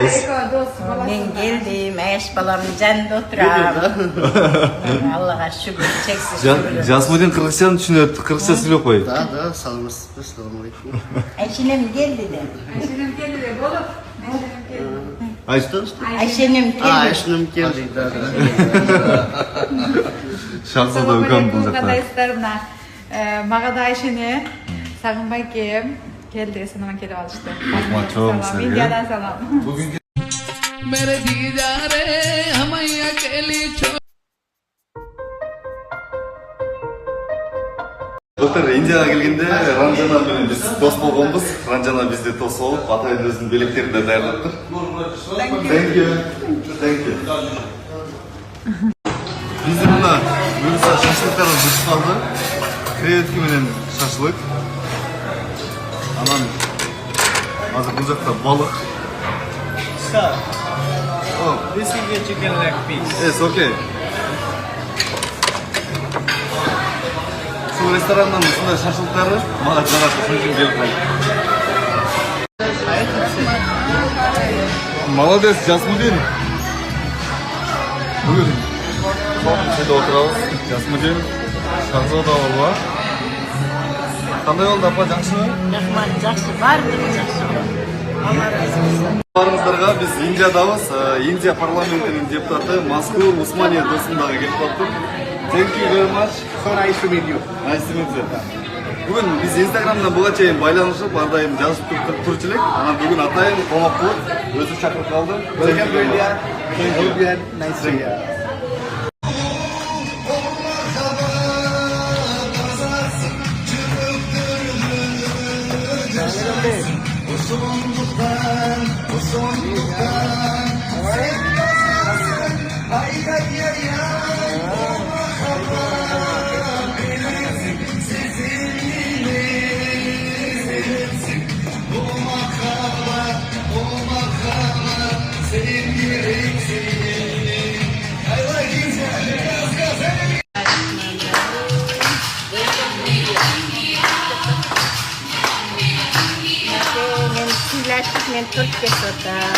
Ben geldim, eş balam canında oturam. Allah'a şükür, çeksiz şükür. Jasmudin Kırgızcan düşünüyor, Kırgızca söylüyor koy. Da, salmışsınız. Selamünaleyküm. Ayşenem geldi de. Ayşe'nin geldi bolup. Ayşenem geldi. Ayşe'nim geldi. Da. Şahsada ökan bulacaklar. Arkadaşlarımla. Mağa da Ayşe'ni Sagınbay geldi. Sınava gelip alıştı. Çok Selam. seviyor. India'dan selam. मेरे दीदारे हम अकेली Doktor, Indiyaga kelgende Ranjana bilen biz dос bolgonбуз. Ranjana bizde дос болуп, Атайдын өзүнүн белектерин да даярдаптыр. Thank you. Bizde mына буюрса шашлыктарыбыз бышып калды. Креветки менен шашлык. Анан азыр бул жакта балык. Sir, Oh, this is your chicken leg piece. yes, okay. Şu restorandan ушундай шашлыктары мага жарат, ошон үчүн келип калдым. Молодец, Жасмудин. Bugün şeyde oturalım. Jasmudin, Şahzoda Orva. Qanday oldu apa, жақшымы? Rahmat, жақсы, бардығы жақсы. Allah razı olsun. Барыңыздарга биз Индиядабыз. Индия парламентинин депутаты Маскур Усмания досундагы келип калыптыр. Thank you very much. So nice to meet you. Nice to meet you. Бүгүн биз Инстаграмдан буга чейин байланышып, ар дайым жазып турчу элек. Анан бүгүн атайын комок кылып, өзү чакырып калды. Welcome to India. Thank you and nice to meet you. Men Türkçe sotam.